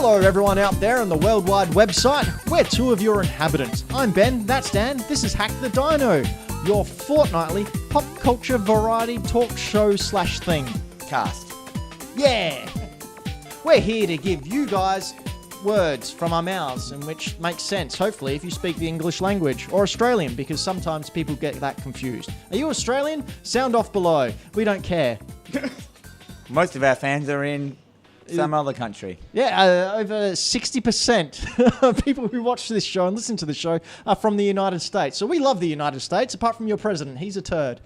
Hello everyone out there on the worldwide website. We're two of your inhabitants. I'm Ben, that's Dan, this is Hack the Dino, your fortnightly pop culture variety talk show / thing. Cast. Yeah! We're here to give you guys words from our mouths, and which makes sense, hopefully, if you speak the English language, or Australian, because sometimes people get that confused. Are you Australian? Sound off below. We don't care. Most of our fans are in some other country. Yeah, over 60% of people who watch this show and listen to the show are from the United States. So we love the United States, apart from your president. He's a turd.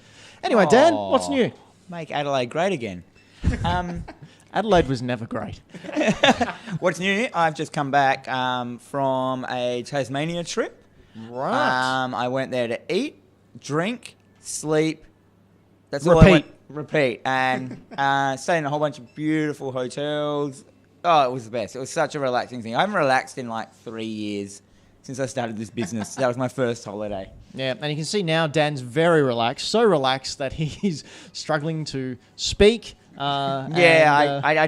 Anyway, Dan, what's new? Make Adelaide great again. Adelaide was never great. What's new? I've just come back from a Tasmania trip. Right. I went there to eat, drink, sleep. That's Repeat. all I went. Repeat. And stayed in a whole bunch of beautiful hotels. Oh, it was the best. It was such a relaxing thing. I haven't relaxed in like 3 years since I started this business. That was my first holiday. Yeah, and you can see now Dan's very relaxed, so relaxed that he's struggling to speak. I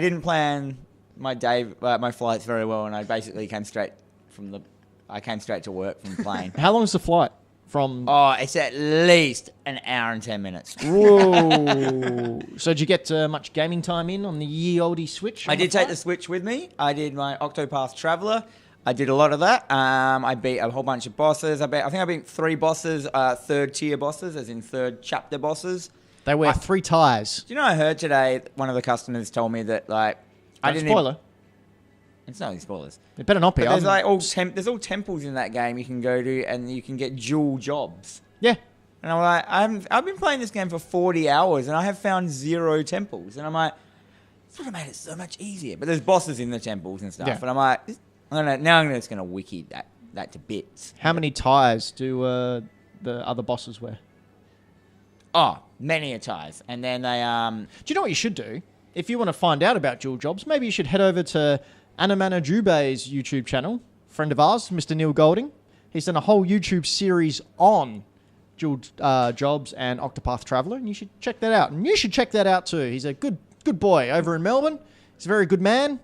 didn't plan my day, my flights very well, and I basically came straight to work from the plane. How long's the flight from? Oh, it's at least an hour and 10 minutes. Whoa! So did you get much gaming time in on the ye olde Switch? I did take the Switch with me. I did my Octopath Traveler. I did a lot of that. I beat a whole bunch of bosses. I think I beat 3 bosses, third tier bosses, as in third chapter bosses. They wear 3 ties. Do you know, I heard today one of the customers told me that, like... Spoiler. It's not any spoilers. It better not be. But there's like there's all temples in that game you can go to, and you can get dual jobs. Yeah. And I'm like, I've been playing this game for 40 hours, and I have found 0 temples. And I'm like, this would have made it so much easier. But there's bosses in the temples and stuff. Yeah. And I'm like, I'm just going to wiki that to bits. How many ties do the other bosses wear? Oh, many a ties. And then they... Do you know what you should do? If you want to find out about dual jobs, maybe you should head over to Anamana Jube's YouTube channel, friend of ours, Mr. Neil Golding. He's done a whole YouTube series on dual jobs and Octopath Traveler, and you should check that out. And you should check that out too. He's a good boy over in Melbourne. He's a very good man.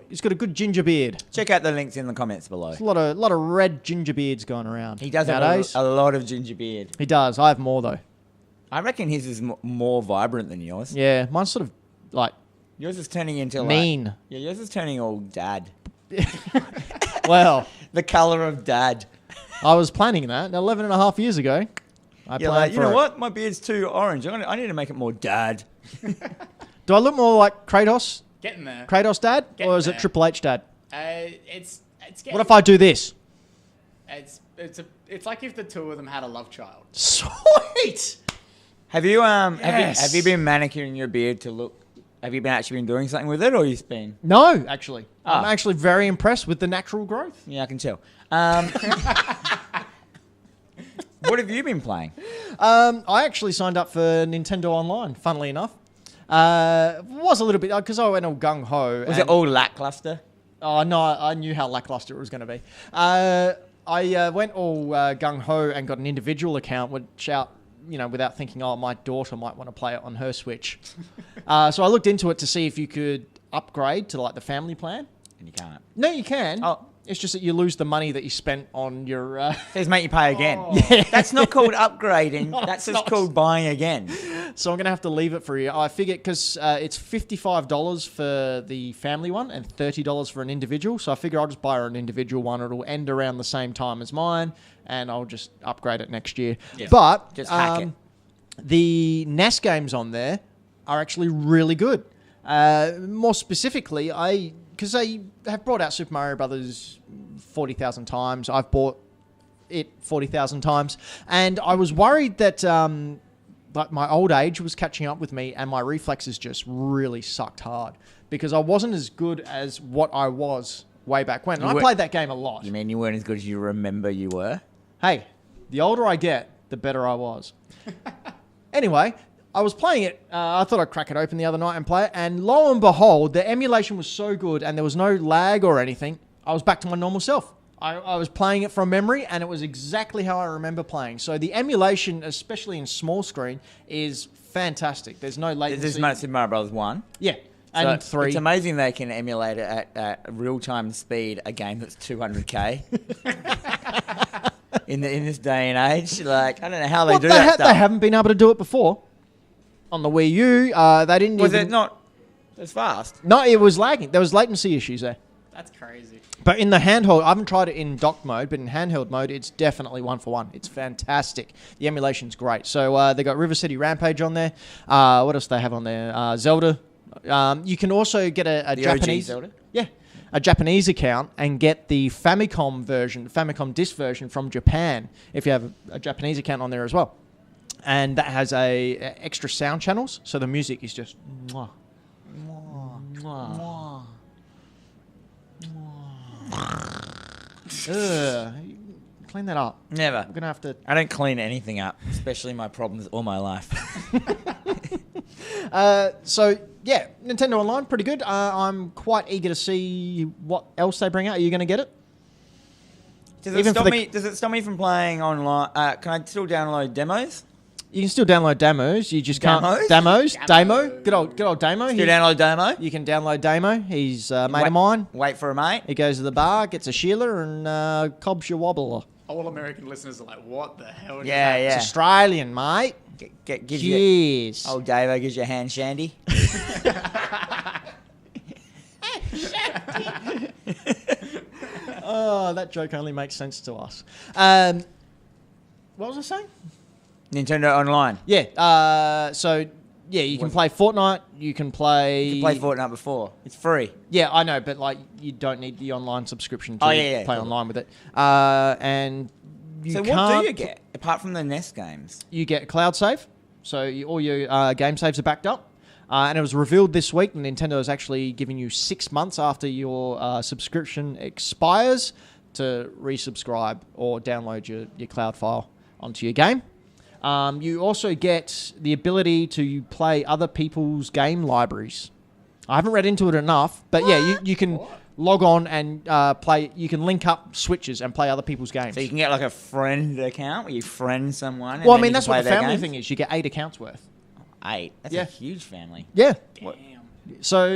He's got a good ginger beard. Check out the links in the comments below. There's a lot of red ginger beards going around. He does nowadays. have a lot of ginger beard. He does. I have more though. I reckon his is more vibrant than yours. Yeah, mine's sort of like yours is turning into mean. Yeah, yours is turning all dad. Well, the colour of dad. I was planning that 11 and a half years ago. You know what? My beard's too orange. I need to make it more dad. Do I look more like Kratos? Getting there. Kratos dad? Or is it Triple H dad? It's getting... What if I do this? It's like if the two of them had a love child. Sweet! Have you Yes. have you been manicuring your beard to look? Have you actually been doing something with it, or you've been? No, actually. I'm actually very impressed with the natural growth. Yeah, I can tell. What have you been playing? I actually signed up for Nintendo Online, funnily enough. Was a little bit, because I went all gung-ho. Was it all lackluster? Oh, no, I knew how lackluster it was going to be. I went all gung-ho and got an individual account, which without thinking, my daughter might want to play it on her Switch. So I looked into it to see if you could upgrade to like the family plan. And you can't. No, you can. Oh. It's just that you lose the money that you spent on your... Says make you pay again. Oh. Yeah. That's not called upgrading. No, That's it's just not. called buying again. So I'm going to have to leave it for you. I figured because it's $55 for the family one and $30 for an individual. So I figure I'll just buy her an individual one. It'll end around the same time as mine, and I'll just upgrade it next year. Yeah. But just hack it. The NAS games on there are actually really good. More specifically, because they have brought out Super Mario Brothers 40,000 times. I've bought it 40,000 times. And I was worried that my old age was catching up with me and my reflexes just really sucked hard because I wasn't as good as what I was way back when. And I played that game a lot. You mean you weren't as good as you remember you were? Hey, the older I get, the better I was. Anyway, I was playing it. I thought I'd crack it open the other night and play it. And lo and behold, the emulation was so good and there was no lag or anything. I was back to my normal self. I was playing it from memory and it was exactly how I remember playing. So the emulation, especially in small screen, is fantastic. There's no latency. This is Super Mario Brothers 1? Yeah. And So 3. It's amazing they can emulate it at real-time speed a game that's 200k. in this day and age, like I don't know how they do that stuff. They haven't been able to do it before. On the Wii U, they didn't. Was it not as fast? No, it was lagging. There was latency issues there. That's crazy. But in the handheld, I haven't tried it in dock mode, but in handheld mode, it's definitely 1 for 1. It's fantastic. The emulation's great. So they got River City Rampage on there. What else do they have on there? Zelda. You can also get a Japanese OG Zelda? Yeah, a Japanese account and get the Famicom version, Famicom disc version from Japan if you have a Japanese account on there as well. And that has a extra sound channels, so the music is just mwah, mwah, mwah. Ugh. Clean that up. Never. I'm gonna have to. I don't clean anything up, especially my problems all my life. So yeah, Nintendo Online, pretty good. I'm quite eager to see what else they bring out. Are you going to get it? Does it stop me from playing online? Can I still download demos? You can still download demos. You just can't Demos? Demo. Good old Damo. Still download demo? You can download Damo. He's a mate of mine. Wait for a mate. He goes to the bar, gets a Sheila, and cobs your wobbler. All American listeners are like, what the hell? Did Yeah, that yeah. It's Australian, mate. Gives you, Cheers. old Davo gives you a hand shandy. Oh, that joke only makes sense to us. What was I saying? Nintendo Online. Yeah. So yeah, you can play Fortnite. You can play. You played Fortnite before. It's free. Yeah, I know, but like you don't need the online subscription to play cool. online with it. And you So can't, what do you get apart from the NES games? You get cloud save, so all your game saves are backed up. And it was revealed this week that Nintendo is actually giving you 6 months after your subscription expires to resubscribe or download your cloud file onto your game. You also get the ability to play other people's game libraries. I haven't read into it enough, but yeah, you can log on and play. You can link up switches and play other people's games. So you can get like a friend account where you friend someone. And Well, I then mean, you that's can play what the their family games? thing is. You get 8 accounts worth. 8. That's Yeah. a huge family. Yeah. Damn. So,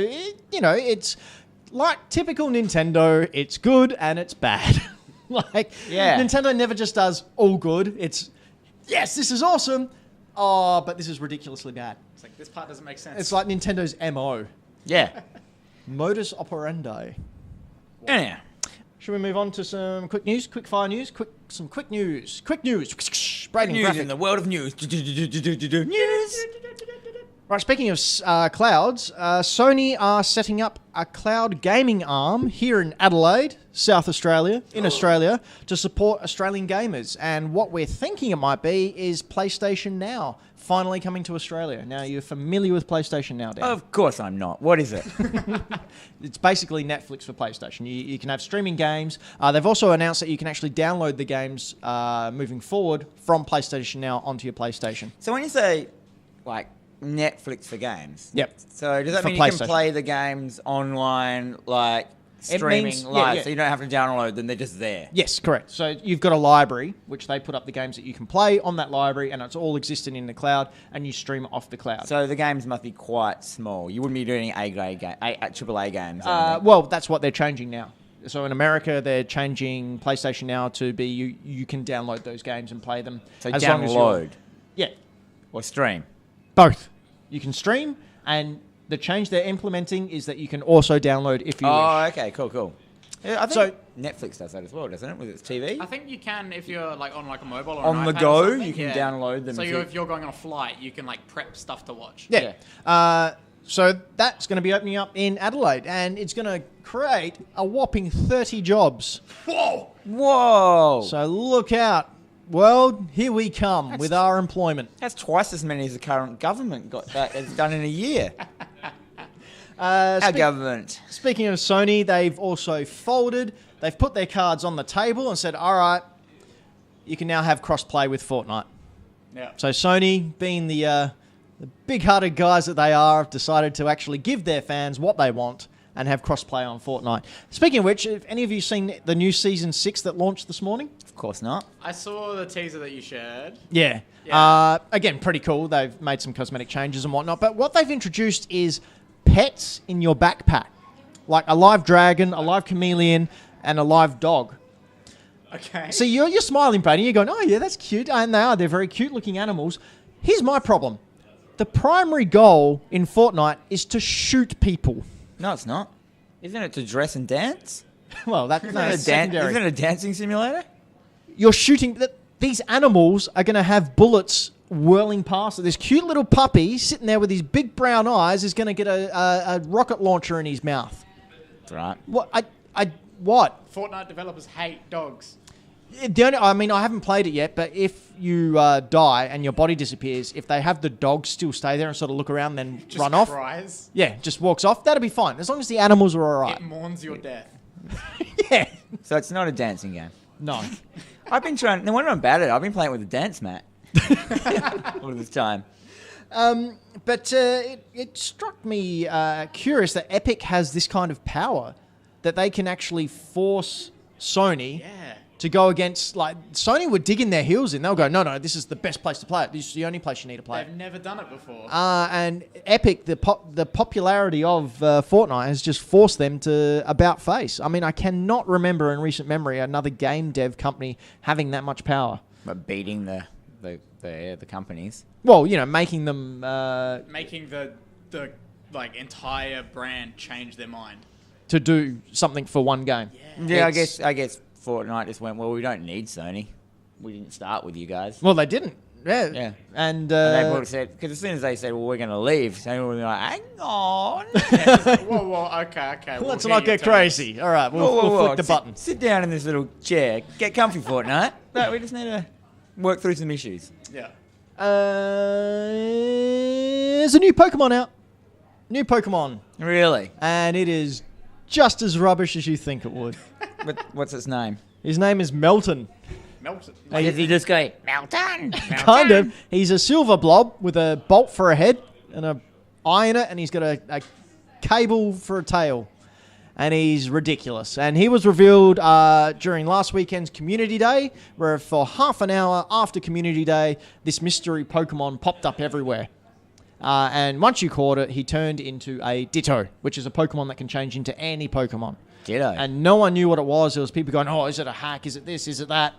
it's like typical Nintendo. It's good and it's bad. Yeah. Nintendo never just does all good. It's, yes, this is awesome. Oh, but this is ridiculously bad. It's like, this part doesn't make sense. It's like Nintendo's MO. Yeah. Modus operandi. Yeah. Should we move on to some quick news? Quick fire news? Quick news. Quick news. Braden News graphic. in the world of news. News. Right, speaking of clouds, Sony are setting up a cloud gaming arm here in Adelaide, South Australia, Australia, to support Australian gamers. And what we're thinking it might be is PlayStation Now finally coming to Australia. Now, you're familiar with PlayStation Now, Dan? Of course I'm not. What is it? It's basically Netflix for PlayStation. You can have streaming games. They've also announced that you can actually download the games moving forward from PlayStation Now onto your PlayStation. So when you say, like, Netflix for games. Yep. So does that For mean you can PlayStation. play the games online, like streaming means- yeah, live? yeah. So you don't have to download them; they're just there. Yes, correct. So you've got a library, which they put up the games that you can play on that library, and it's all existing in the cloud, and you stream it off the cloud. So the games must be quite small. You wouldn't be doing AAA games. or anything. Well, that's what they're changing now. So in America, they're changing PlayStation Now to be you can download those games and play them. So as long as you're- download Yeah, or stream. both. You can stream, and the change they're implementing is that you can also download if you Oh, wish. okay, cool. Yeah, I think So- Netflix does that as well, doesn't it? With its TV. I think you can if you're like on like a mobile or On an the iPad go, or something. you can download them So if you- if you're going on a flight, you can like prep stuff to watch. Yeah. So that's going to be opening up in Adelaide, and it's going to create a whopping 30 jobs. Whoa! So look out, world! Here we come with our employment. That's twice as many as the current government got that has done in a year. Our government. Speaking of Sony, they've also folded. They've put their cards on the table and said, all right, you can now have cross-play with Fortnite. Yeah. So Sony, being the big-hearted guys that they are, have decided to actually give their fans what they want and have cross-play on Fortnite. Speaking of which, have any of you seen the new Season 6 that launched this morning? Of course not. I saw the teaser that you shared. Yeah. Yeah. Again, pretty cool. They've made some cosmetic changes and whatnot. But what they've introduced is pets in your backpack, like a live dragon, a live chameleon, and a live dog. Okay. So you're smiling, Brady. You're going, oh yeah, that's cute, and they're very cute looking animals. Here's my problem: the primary goal in Fortnite is to shoot people. No, it's not. Isn't it to dress and dance? Well, that's secondary. Isn't it a dancing simulator? You're shooting. These animals are going to have bullets whirling past it. This cute little puppy sitting there with his big brown eyes is going to get a rocket launcher in his mouth. That's right. What? What? Fortnite developers hate dogs. I haven't played it yet, but if you die and your body disappears, if they have the dog still stay there and sort of look around, then Just run off. Cries. Yeah, just walks off. That'll be fine as long as the animals are all right. It mourns your death. Yeah. So it's not a dancing game. No. I've been trying. No wonder I'm bad at it. I've been playing with a dance mat all this time. But it struck me curious that Epic has this kind of power that they can actually force Sony Yeah. to go against. Like Sony would dig in their heels in. They'll go, no, this is the best place to play it. This is the only place you need to play it. They've never done it before. And Epic, the popularity of Fortnite has just forced them to about face. I mean, I cannot remember in recent memory another game dev company having that much power. But beating the companies. Well, making them. Making the entire brand change their mind. To do something for one game. Yeah, I guess Fortnite just went, well, we don't need Sony. We didn't start with you guys. Well, they didn't. Yeah. Yeah. And they would have said, because as soon as they said, well, we're going to leave, Sony would be like, hang on. Whoa, okay. Let's not get crazy. All right, we'll flick the button. Sit down in this little chair. Get comfy, Fortnite. No, we just need to work through some issues. Yeah. There's a new Pokemon out. New Pokemon. Really? And it is just as rubbish as you think it would. But what's its name? His name is Melton. Melted. Does he just go, Melton? Kind of. He's a silver blob with a bolt for a head and an eye in it, and he's got a cable for a tail. And he's ridiculous. And he was revealed during last weekend's Community Day, where for half an hour after Community Day, this mystery Pokemon popped up everywhere. And once you caught it, he turned into a Ditto, which is a Pokemon that can change into any Pokemon. Ditto. And no one knew what it was. There was people going, oh, is it a hack? Is it this? Is it that?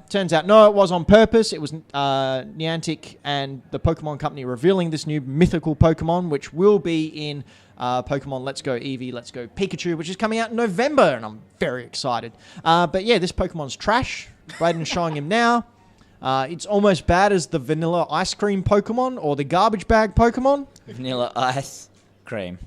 Turns out, no, it was on purpose. It was Niantic and the Pokemon Company revealing this new mythical Pokemon, which will be in Pokemon Let's Go Eevee, Let's Go Pikachu, which is coming out in November, and I'm very excited. But yeah, this Pokemon's trash. Braden's showing him now. It's almost bad as the vanilla ice cream Pokemon or the garbage bag Pokemon. Vanilla ice cream.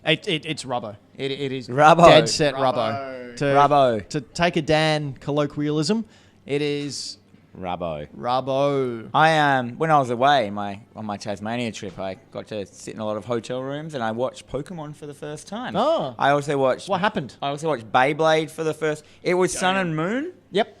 It's rubbo. It is Rubbo. dead set Rubbo. rubbo. To take a Dan colloquialism, it is Rubbo. rubbo. When I was away on my Tasmania trip, I got to sit in a lot of hotel rooms and I watched Pokemon for the first time. Oh. I also watched. What happened? I also watched Beyblade for the first. It was Sun and Moon. Yep.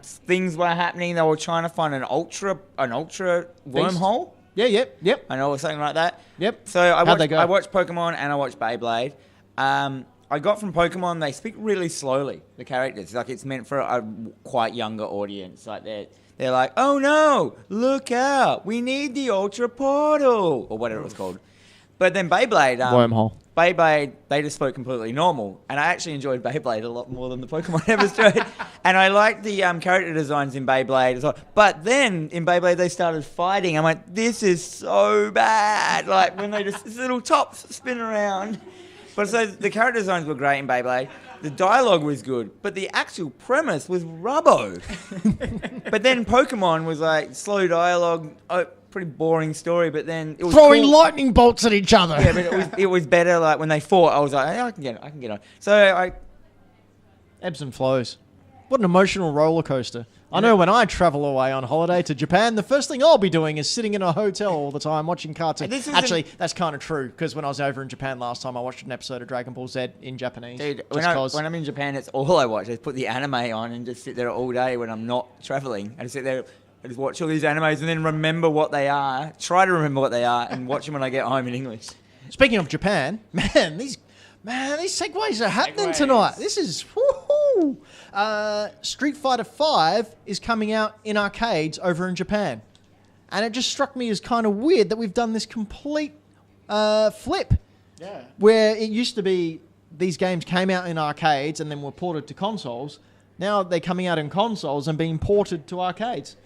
Things were happening. They were trying to find an ultra wormhole. Yeah, yep. I know, or something like that. Yep. So I How'd they go? watched Pokemon and I watched Beyblade. I got from Pokemon, they speak really slowly, the characters. Like, it's meant for a quite younger audience. Like, they're like, oh no, look out, we need the Ultra Portal, or whatever it was called. But then Beyblade... Wormhole. Beyblade, they just spoke completely normal. And I actually enjoyed Beyblade a lot more than the Pokemon episode. And I liked the character designs in Beyblade as well. But then, in Beyblade, they started fighting. I'm like, this is so bad. Like, when they just... This little tops spin around. But so, the character designs were great in Beyblade. The dialogue was good. But the actual premise was rubbo. But then Pokemon was like, slow dialogue... pretty boring story, but then it was throwing cool. lightning bolts at each other. Yeah, but it was better. Like when they fought, I was like, hey, I can get on. So Ebbs and flows. What an emotional roller coaster. I know when I travel away on holiday to Japan, the first thing I'll be doing is sitting in a hotel all the time watching cartoons. Actually, that's kind of true, because when I was over in Japan last time, I watched an episode of Dragon Ball Z in Japanese. Dude, when I'm in Japan, it's all I watch. I just put the anime on and just sit there all day when I'm not traveling. I just sit there. I just watch all these animes and then remember what they are, try to remember what they are, and watch them when I get home in English. Speaking of Japan, these segues are happening tonight. This is woohoo! Street Fighter V is coming out in arcades over in Japan. And it just struck me as kind of weird that we've done this complete flip. Yeah. Where it used to be these games came out in arcades and then were ported to consoles. Now they're coming out in consoles and being ported to arcades.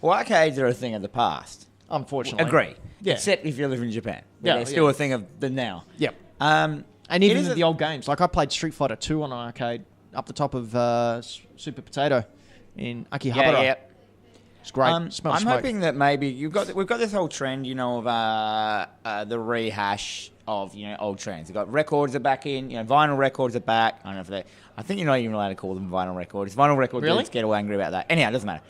Well, arcades are a thing of the past. Unfortunately. Agree. Yeah. Except if you live in Japan. Yeah, They're still yeah. a thing of the now. Yep. And And even the old games. Like I played Street Fighter 2 on an arcade up the top of Super Potato in Akihabara. Yeah. It's great. I'm Smells hoping that maybe we've got this whole trend, of the rehash of old trends. We've got records are back in, vinyl records are back. I don't know if I think you're not even allowed to call them vinyl records. Vinyl records, Really? Get all angry about that. Anyhow, it doesn't matter.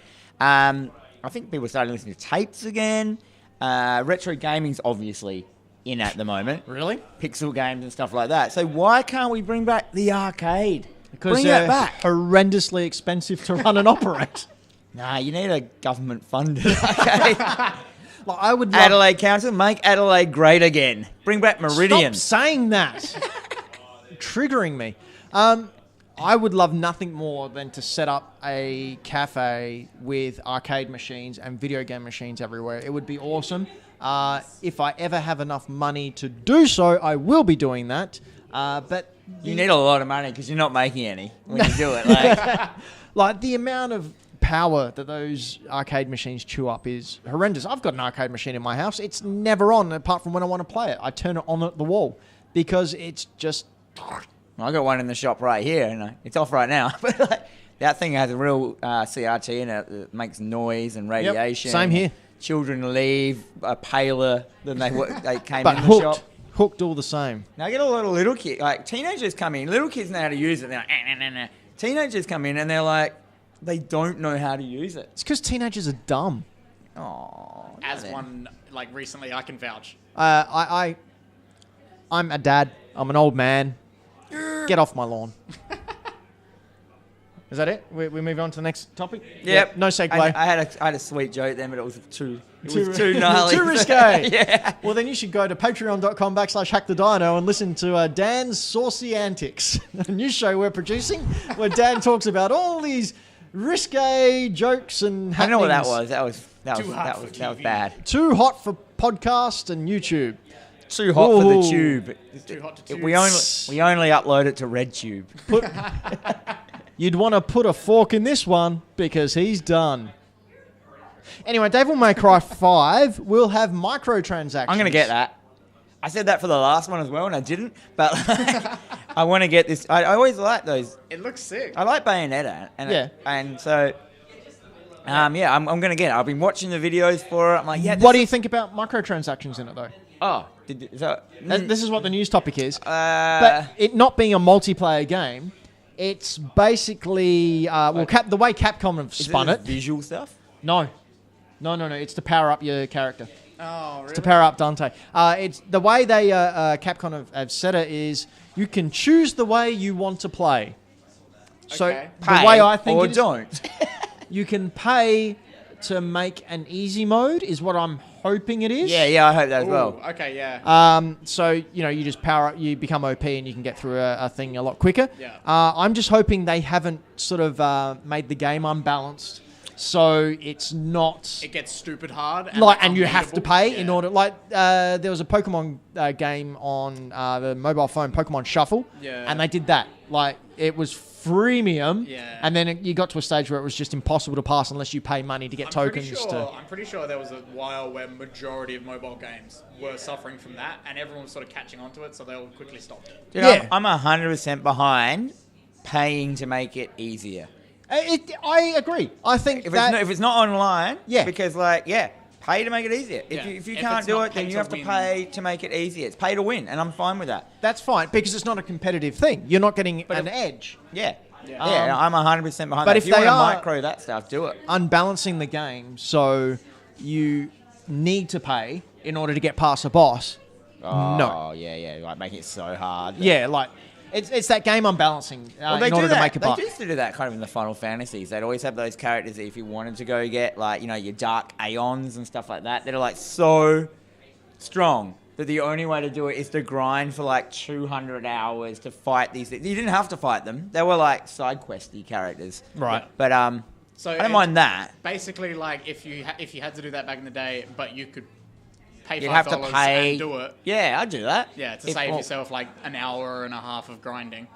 I think people are starting to listen to tapes again. Retro gaming's obviously in at the moment. Really? Pixel games and stuff like that. So why can't we bring back the arcade? Because bring they're that back. horrendously expensive to run and operate. Nah, you need a government-funded arcade. Like I would love... Adelaide Council, make Adelaide great again. Bring back Meridian. Stop saying that. Triggering me. I would love nothing more than to set up a cafe with arcade machines and video game machines everywhere. It would be awesome. If I ever have enough money to do so, I will be doing that. But You need a lot of money because you're not making any when you do it. Like, like the amount of power that those arcade machines chew up is horrendous. I've got an arcade machine in my house. It's never on apart from when I want to play it. I turn it on at the wall because it's just... I got one in the shop right here, and it's off right now. But that thing has a real CRT in it that makes noise and radiation. Same here. Children leave paler than they came But in the hooked. shop. Hooked all the same. Now I get a lot of little kids, like teenagers come in. Little kids know how to use it. They're like, nah. Teenagers come in and they're like, they don't know how to use it. It's because teenagers are dumb. Oh, As one, like recently, I can vouch. I'm a dad. I'm an old man. Get off my lawn. Is that it? We move on to the next topic? Yep. No segue. I had a sweet joke then, but it was too gnarly. Too risque. Yeah. Well, then you should go to patreon.com/hackthedino and listen to Dan's Saucy Antics, a new show we're producing where Dan talks about all these risque jokes and I don't know what that happenings. was. That Too hot for was TV. bad. Too hot for podcast and YouTube. Too hot for the Ooh. tube. Too hot to tube. We only upload it to RedTube. You'd want to put a fork in this one because he's done. Anyway, Devil May Cry 5 will have microtransactions. I'm gonna get that. I said that for the last one as well, and I didn't. But I want to get this. I always like those. It looks sick. I like Bayonetta, and Yeah. and so. I'm gonna get it. I've been watching the videos for it. I'm like, yeah. What do you think about microtransactions in it, though? Oh, This is what the news topic is. but But it not being a multiplayer game, it's basically the way Capcom have spun it. Visual stuff. No. It's to power up your character. Oh, really? To power up Dante. It's the way they Capcom have said it is you can choose the way you want to play. So Okay. the way I think or it is, don't. you can pay to make an easy mode is what I'm hoping it is. yeah, I hope that as Ooh, well. okay, yeah. So, you just power up, you become OP and you can get through a thing a lot quicker. Yeah. I'm just hoping they haven't sort of made the game unbalanced. So it's not It gets stupid hard. and you have to pay in order. There was a Pokemon game on the mobile phone, Pokemon Shuffle. Yeah. And they did that. It was freemium. Yeah. And then you got to a stage where it was just impossible to pass unless you pay money to get tokens. I'm pretty sure there was a while where majority of mobile games were suffering from that, and everyone was sort of catching on to it, so they all quickly stopped it. Dude, Yeah. I'm 100% behind paying to make it easier. I agree. I think If that... it's not online, Yeah. because pay to make it easier. Yeah. If you If can't it's do not it, then pay you to have to win. pay to make it easier. It's pay to win, and I'm fine with that. That's fine because it's not a competitive thing. You're not getting an edge. Yeah, Yeah. I'm 100% behind but that. if you they want to are- micro that stuff, do it. Unbalancing the game, so you need to pay in order to get past a boss. Oh, No. yeah, like making it so hard. Yeah, it's that game unbalancing Well, they in order do that. to make a buck. They used to do that kind of in the Final Fantasies. They'd always have those characters that if you wanted to go get, your Dark Aeons and stuff like that, that are, so strong that the only way to do it is to grind for, 200 hours to fight these things. You didn't have to fight them. They were, side questy characters. Right. But, So I don't mind that. Basically, like if you had to do that back in the day, but you could pay You'd have to $5 pay. and do it. Yeah, I'd do that. Yeah, to save yourself like an hour and a half of grinding.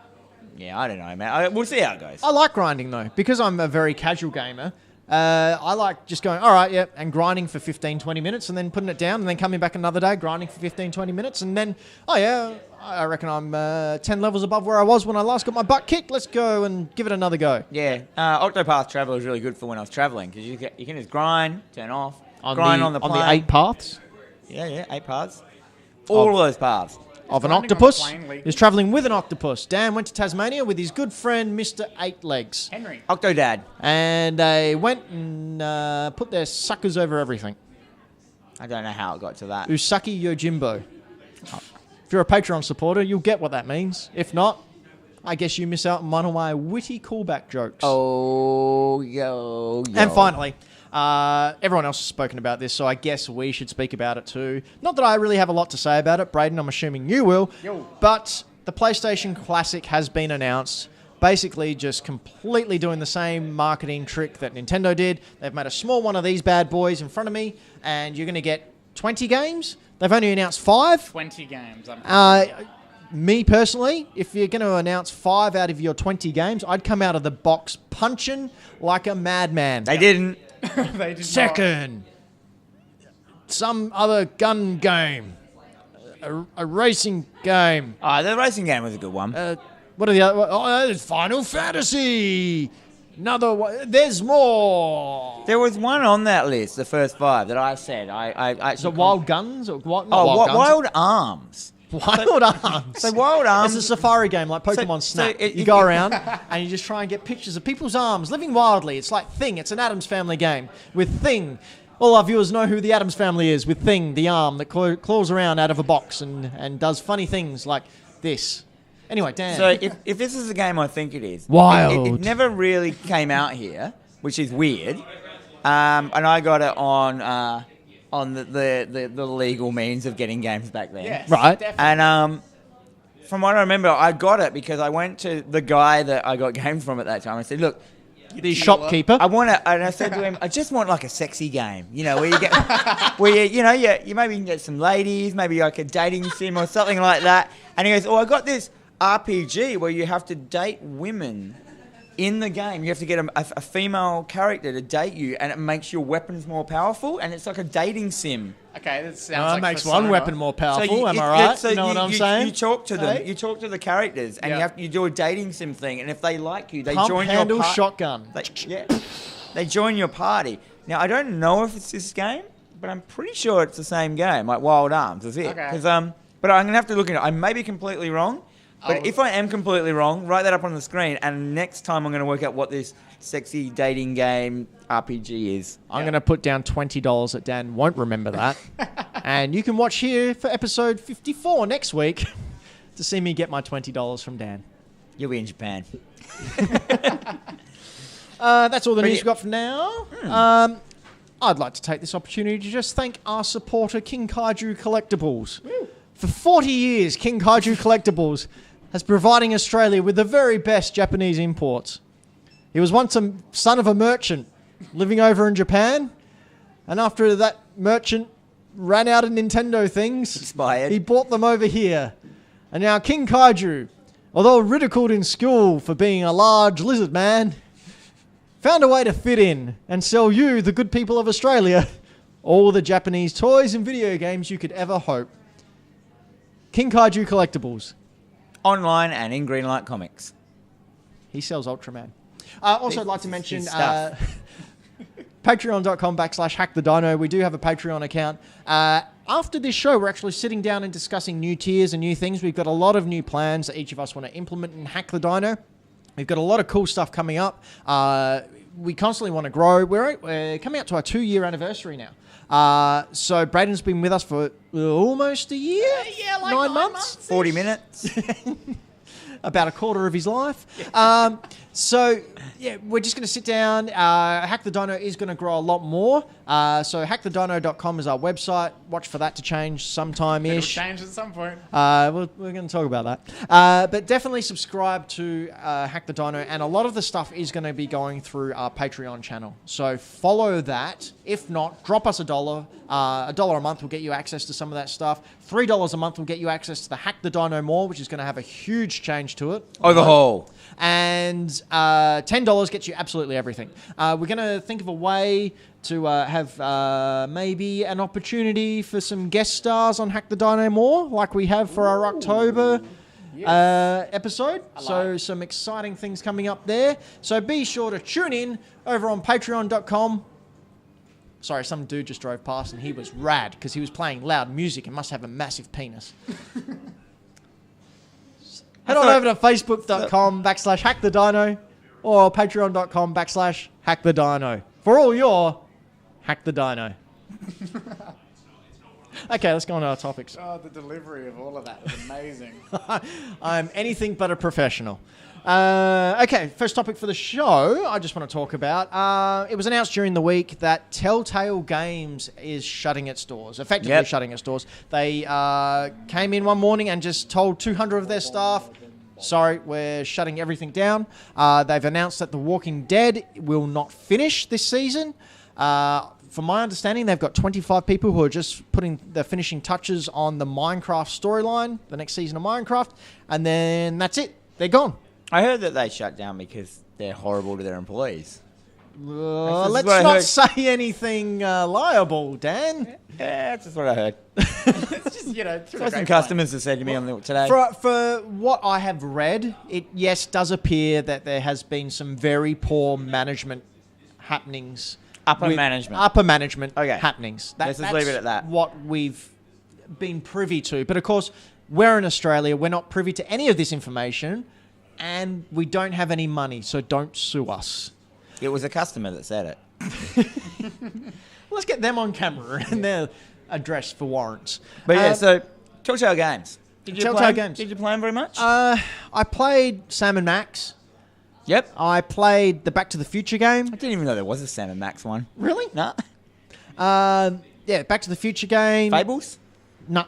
Yeah, I don't know, man. We'll see how it goes. I like grinding though, because I'm a very casual gamer. I like just going, all right, yeah, and grinding for 15, 20 minutes and then putting it down and then coming back another day, grinding for 15, 20 minutes. And then, oh yeah, I reckon I'm 10 levels above where I was when I last got my butt kicked. Let's go and give it another go. Yeah, Octopath Traveler is really good for when I was traveling because you can just grind, turn off, On grind the, on the plane. On the 8 paths Yeah, 8 paths. All of those paths. of an Grinding on the octopus. plane, Lee. He's travelling with an octopus. Dan went to Tasmania with his good friend, Mr. Eight Legs. Henry. Octodad. And they went and put their suckers over everything. I don't know how it got to that. Usaki Yojimbo. If you're a Patreon supporter, you'll get what that means. If not, I guess you miss out on one of my witty callback jokes. Oh, yo. And finally, everyone else has spoken about this, so I guess we should speak about it too. Not that I really have a lot to say about it, Braden, I'm assuming you will. Yo. But the PlayStation Classic has been announced. Basically just completely doing the same marketing trick that Nintendo did. They've made a small one of these bad boys in front of me, and you're going to get 20 games. They've only announced 5. 20 games. Me personally, if you're going to announce 5 out of your 20 games, I'd come out of the box punching like a madman. They didn't. They did Second, some other gun game, a racing game. Oh, the racing game was a good one. What are the other? Oh, there's Final Fantasy. Another one. There's more. There was one on that list, the first 5, that I said. I So actually... Wild Guns or what? Not Oh, Wild Guns. Wild Arms. Wild Arms. So Wild Arms... It's a safari game like Pokemon Snap. You go around and you just try and get pictures of people's arms living wildly. It's like Thing. It's an Addams Family game with Thing. All our viewers know who the Addams Family is with Thing, the arm that claws around out of a box and does funny things like this. Anyway, Dan. So if this is the game I think it is... Wild. It never really came out here, which is weird. And I got it on the legal means of getting games back then. Yes, Right. definitely. And from what I remember, I got it because I went to the guy that I got games from at that time. I said, look, the shopkeeper. I want to, and I said to him, I just want like a sexy game, you know, where you get, where you maybe can get some ladies, maybe like a dating sim or something like that. And he goes, oh, I got this RPG where you have to date women in the game. You have to get a female character to date you, and it makes your weapons more powerful, and it's like a dating sim. Okay, that sounds That like makes Persona. one weapon more powerful. So am I right? so you know what I'm saying? You talk to them. Hey? You talk to the characters, and Yeah. you do a dating sim thing. And if they like you, they Pump join handle your shotgun. They join your party. Now I don't know if it's this game, but I'm pretty sure it's the same game. Like Wild Arms is it? Okay. 'Cause, but I'm gonna have to look into it. I may be completely wrong. But if I am completely wrong, write that up on the screen, and next time I'm going to work out what this sexy dating game RPG is. I'm going to put down $20 that Dan won't remember that. And you can watch here for episode 54 next week to see me get my $20 from Dan. You'll be in Japan. That's all the But news yeah. we've got for now. I'd like to take this opportunity to just thank our supporter, King Kaiju Collectibles. For 40 years, King Kaiju Collectibles has providing Australia with the very best Japanese imports. He was once a son of a merchant living over in Japan, and after that merchant ran out of Nintendo things, Expired. he bought them over here. And now King Kaiju, although ridiculed in school for being a large lizard man, found a way to fit in and sell you, the good people of Australia, all the Japanese toys and video games you could ever hope. King Kaiju Collectibles. Online and in Greenlight Comics. He sells Ultraman. Also, I'd like to mention his stuff. patreon.com/hackthedino. We do have a Patreon account. After this show, we're actually sitting down and discussing new tiers and new things. We've got a lot of new plans that each of us want to implement and Hack the Dino. We've got a lot of cool stuff coming up. We constantly want to grow. We're coming up to our 2-year anniversary now. So Braden's been with us for almost a year? Yeah, like 9 months? 40 minutes. About a quarter of his life. So, yeah, we're just going to sit down. Hack the Dino is going to grow a lot more. So hackthedino.com is our website. Watch for that to change sometime-ish. It'll change at some point. We're going to talk about that. But definitely subscribe to Hack the Dino. And a lot of the stuff is going to be going through our Patreon channel. So follow that. If not, drop us $1. $1 a month will get you access to some of that stuff. $3 a month will get you access to the Hack the Dino more, which is going to have a huge change to it. Overhaul. And $10 gets you absolutely everything. We're going to think of a way to have maybe an opportunity for some guest stars on Hack the Dino more, like we have for our October episode. So some exciting things coming up there. So be sure to tune in over on patreon.com. Sorry, some dude just drove past and he was rad because he was playing loud music and must have a massive penis. Head on over to facebook.com/hackthedino or patreon.com/hackthedino for all your Hack the Dino. Okay, let's go on to our topics. Oh, the delivery of all of that was amazing. I'm anything but a professional. Okay, first topic for the show I just want to talk about. It was announced during the week that Telltale Games is shutting its doors, effectively shutting its doors. They came in one morning and just told 200 of their staff, sorry, we're shutting everything down. They've announced that The Walking Dead will not finish this season. From my understanding, they've got 25 people who are just putting the finishing touches on the Minecraft storyline, the next season of Minecraft, and then that's it. They're gone. I heard that they shut down because they're horrible to their employees. Let's not say anything liable, Dan. Yeah, that's just what I heard. It's just, So some customers have said to me today. For what I have read, it does appear that there has been some very poor management happenings. Upper management happenings. Let's just leave it at that. What we've been privy to. But of course, we're in Australia. We're not privy to any of this information. And we don't have any money, so don't sue us. It was a customer that said it. Let's get them on camera and their address for warrants. But so Telltale Games. Did you play them very much? I played Sam and Max. Yep. I played the Back to the Future game. I didn't even know there was a Sam and Max one. Really? No. Back to the Future game. Fables? No.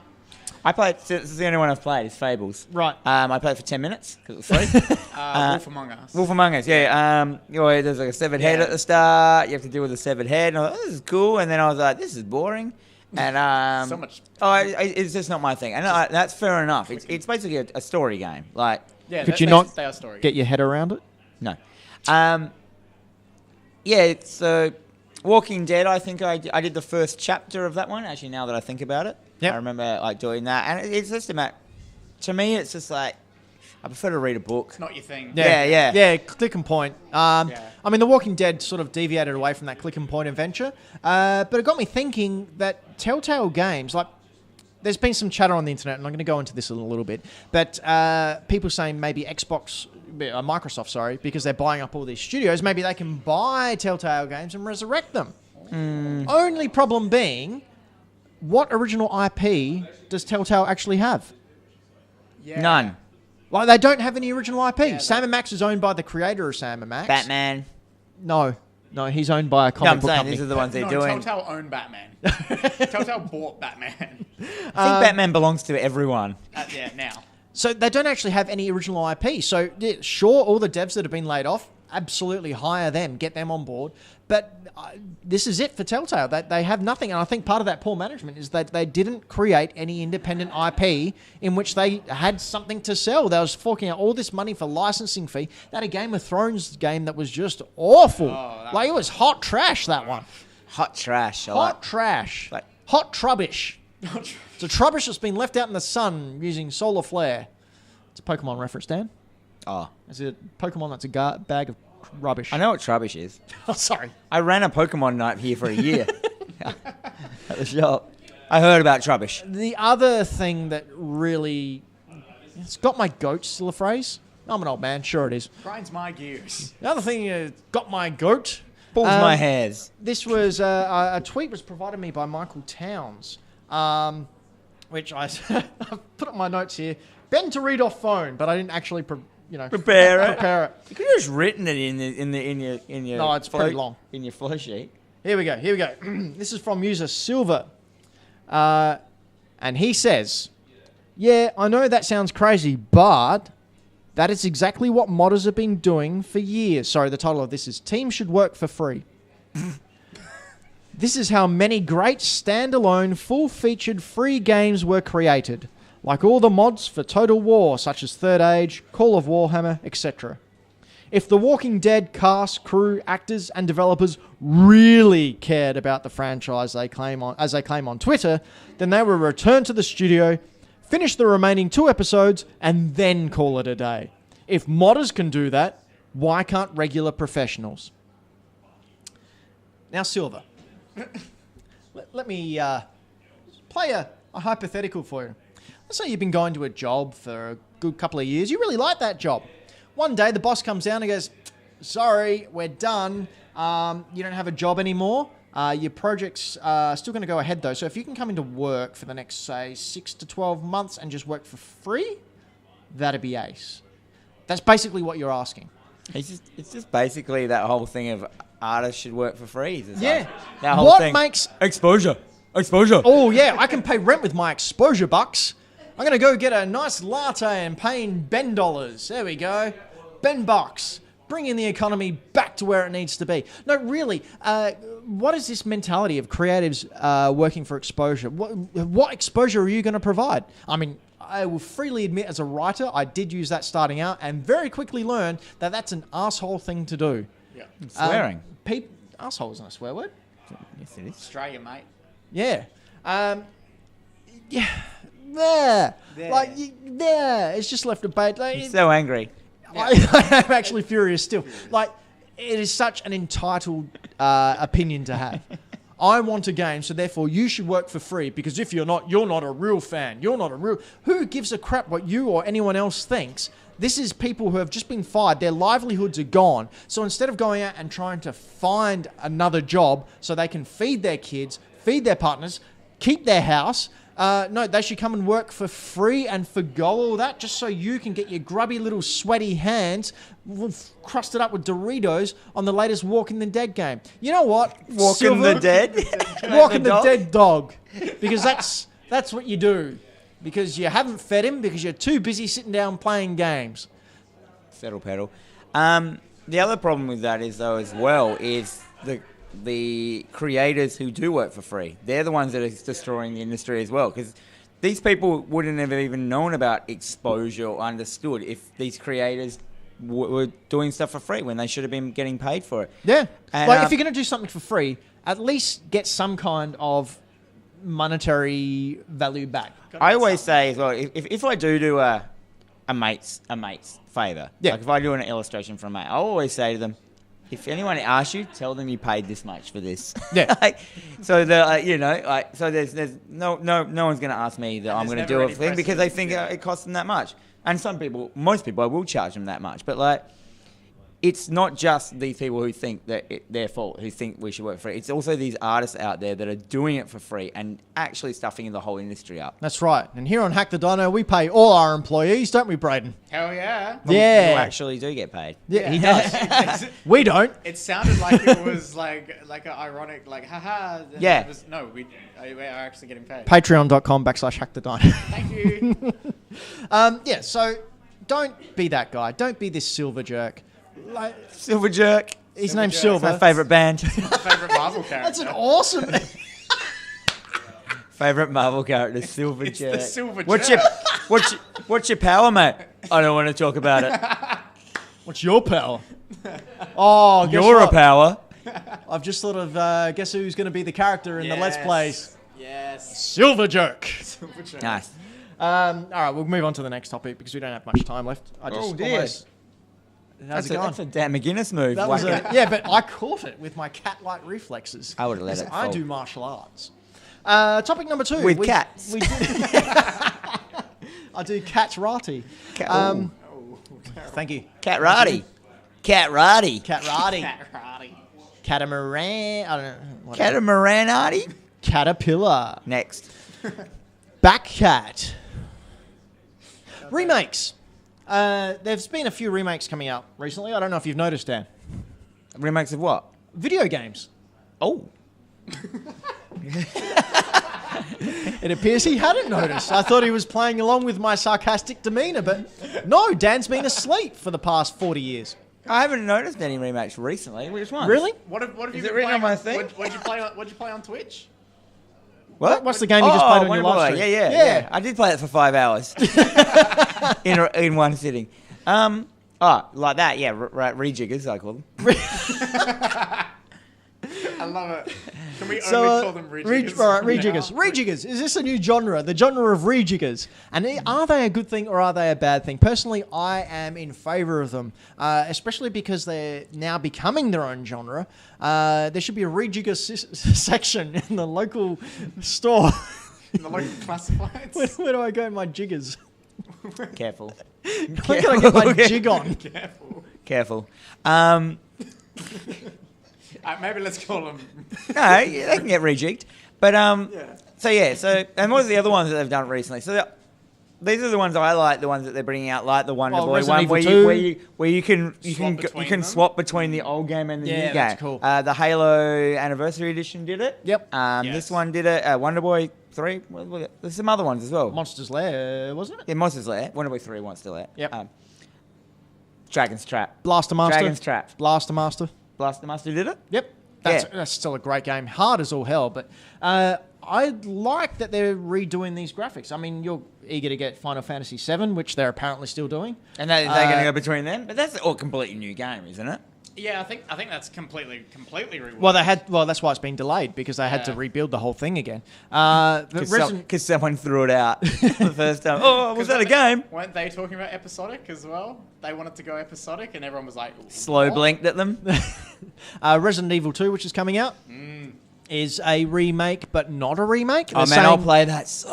I played. This is the only one I've played. Is Fables. Right. I played for 10 minutes because it was free. Wolf Among Us. Wolf Among Us. Yeah. There's like a severed head at the start. You have to deal with a severed head. And I thought, this is cool. And then I was like, this is boring. And so much. It's just not my thing. And that's fair enough. It's basically a story game. Like, could you not get your head around it? No. It's Walking Dead. I think I did the first chapter of that one. Actually, now that I think about it. Yep. I remember doing that, and it's just to me, it's just like I prefer to read a book. It's not your thing. Yeah, click and point. I mean, The Walking Dead sort of deviated away from that click and point adventure, but it got me thinking that Telltale Games, like, there's been some chatter on the internet, and I'm going to go into this a little bit, but people saying maybe Microsoft, because they're buying up all these studios, maybe they can buy Telltale Games and resurrect them. Only problem being, what original IP does Telltale actually have? Yeah. None. Like, they don't have any original IP. Yeah, Sam & Max is owned by the creator of Sam & Max. Batman. No, he's owned by a comic book company. These are the ones they're doing. Telltale owned Batman. Telltale bought Batman. I think Batman belongs to everyone. Now. So they don't actually have any original IP. So, sure, all the devs that have been laid off, absolutely hire them, get them on board. But this is it for Telltale. They have nothing. And I think part of that poor management is that they didn't create any independent IP in which they had something to sell. They was forking out all this money for licensing fee. They had a Game of Thrones game that was just awful. It was hot trash, that one. Hot trash. Trash. Hot trubbish. It's a trubbish that's been left out in the sun using solar flare. It's a Pokemon reference, Dan. Oh. It's a Pokemon that's a bag of rubbish. I know what trubbish is. Oh, sorry. I ran a Pokemon night here for a year at the shop. I heard about trubbish. The other thing that really... It's got my goat, still a phrase? I'm an old man, sure it is. Grinds my gears. The other thing, got my goat. Pulls my hairs. This was... a tweet was provided me by Michael Towns, which I put up my notes here. Ben to read off phone, but I didn't actually Prepare it. Prepare it. You could have just written it in your. No, it's pretty long. In your flow sheet. Here we go. This is from user Silver. And he says, yeah, I know that sounds crazy, but that is exactly what modders have been doing for years. Sorry, the title of this is Teams Should Work for Free. This is how many great standalone, full-featured free games were created, like all the mods for Total War, such as Third Age, Call of Warhammer, etc. If The Walking Dead cast, crew, actors, and developers really cared about the franchise as they claim on Twitter, then they would return to the studio, finish the remaining 2 episodes, and then call it a day. If modders can do that, why can't regular professionals? Now, Silver, let me play a hypothetical for you. Let's say you've been going to a job for a good couple of years. You really like that job. One day, the boss comes down and goes, sorry, we're done. You don't have a job anymore. Your project's still going to go ahead, though. So if you can come into work for the next, say, 6 to 12 months and just work for free, that'd be ace. That's basically what you're asking. It's just basically that whole thing of artists should work for free. Yeah. That whole What thing. makes... Exposure. Oh, yeah, I can pay rent with my exposure bucks. I'm going to go get a nice latte and pay in Ben dollars. There we go. Ben bucks. Bringing the economy back to where it needs to be. No, really, what is this mentality of creatives working for exposure? What exposure are you going to provide? I mean, I will freely admit as a writer, I did use that starting out and very quickly learned that that's an asshole thing to do. Yeah. Swearing. Asshole isn't a swear word. Yes, it is. Australia, mate. Yeah. There. Like, there. It's just left a bait. Like, He's so angry. I am actually furious still. Like, it is such an entitled opinion to have. I want a game, so therefore you should work for free, because if you're not a real fan. You're not a real... Who gives a crap what you or anyone else thinks? This is people who have just been fired. Their livelihoods are gone. So instead of going out and trying to find another job so they can feed their kids, feed their partners, keep their house... no, they should come and work for free and forgo all that just so you can get your grubby little sweaty hands crusted up with Doritos on the latest Walking the Dead game. You know what? Walking the Dead? Walking the dead dog. Because that's what you do. Because you haven't fed him because you're too busy sitting down playing games. Settle pedal. The other problem with that is, though, as well, is the creators who do work for free. They're the ones that are destroying the industry as well, because these people wouldn't have even known about exposure or understood if these creators were doing stuff for free when they should have been getting paid for it. Yeah. And, like, if you're going to do something for free, at least get some kind of monetary value back. I always say as well, if I do a mate's favour, Yeah. like if I do an illustration for a mate, I'll always say to them, if anyone asks you, tell them you paid this much for this. Yeah. So so there's no one's going to ask me that I'm going to do a thing because they think it costs them that much. And most people, I will charge them that much. But like, it's not just these people who think that it's their fault, who think we should work for free. It's also these artists out there that are doing it for free and actually stuffing the whole industry up. That's right. And here on Hack the Dino, we pay all our employees, don't we, Braden? Hell yeah. Yeah. You actually do get paid. Yeah, he does. We don't. It sounded like it was like an ironic, like, haha. Yeah. It was, no, we are actually getting paid. Patreon.com/Hack the Dino. Thank you. Yeah, so don't be that guy. Don't be this silver jerk. Like, Silver Jerk. his Silver name's Jerk. Silver. My favourite band. Favorite Marvel character. That's an awesome... Favourite Marvel character, Silver It's Jerk. the Silver What's Jerk. what's your power, mate? I don't want to talk about it. What's your power? Oh, guess You're what? a power. I've just thought of guess who's going to be the character in the Let's Plays. Yes. Silver Jerk. Silver Jerk. Nice. All right, we'll move on to the next topic because we don't have much time left. I just Oh, dear. almost... How's it going? That's a Dan McGuinness move. That was Whack it. yeah, but I caught it with my cat-like reflexes. I would have let Because it I fall. do martial arts. Topic number 2. With cats. We I do cat-rati. Oh. Thank you. Cat Roddy. Cat-rati. Cat-rati. Karate. Catamaran. I don't know. Whatever. Catamaranati. Caterpillar. Next. Backcat. Remakes. There's been a few remakes coming out recently. I don't know if you've noticed, Dan. Remakes of what? Video games. Oh. It appears he hadn't noticed. I thought he was playing along with my sarcastic demeanour, but no, Dan's been asleep for the past 40 years. I haven't noticed any remakes recently. Which one? Really? What have you Is been it written playing on my thing? What'd you play on Twitch? What? What's the game you just played on your Wonder live Boy. stream? Yeah. I did play it for 5 hours in one sitting. Like that. Yeah, rejiggers, I call them. I love it. Can we only call them rejiggers? Rejiggers. Rejiggers. Is this a new genre? The genre of rejiggers. And are they a good thing or are they a bad thing? Personally, I am in favour of them, especially because they're now becoming their own genre. There should be a rejigger section in the local store. In the local classifieds? Where do I go in my jiggers? Careful. I'm going to get my jig on. Careful. Maybe let's call them. No, yeah, they can get rejigged. But and what are the other ones that they've done recently? So these are the ones I like, the ones that they're bringing out, like the Wonder Boy Resident one, Evil where you can them. swap between the old game and the new game. That's cool. The Halo Anniversary Edition did it. Yep. This one did it. Wonder Boy 3. There's some other ones as well. Monsters Lair, wasn't it? Yeah, Monsters Lair. Wonder Boy 3 wants to Lair. Yep. Dragon's Trap. Blaster Master. Dragon's Trap. Blaster Master. Blaster Master did it. Yep. That's still a great game. Hard as all hell, but I like that they're redoing these graphics. I mean, you're eager to get Final Fantasy VII, which they're apparently still doing. And they're going to go between them? But that's a completely new game, isn't it? Yeah, I think that's completely reworked. Well, that's why it's been delayed, because they had to rebuild the whole thing again. Because someone threw it out the first time. Oh, was that a game? Weren't they talking about episodic as well? They wanted to go episodic, and everyone was like, Slow what? blinked at them. Resident Evil 2, which is coming out, is a remake, but not a remake. Oh, man, I'll play that so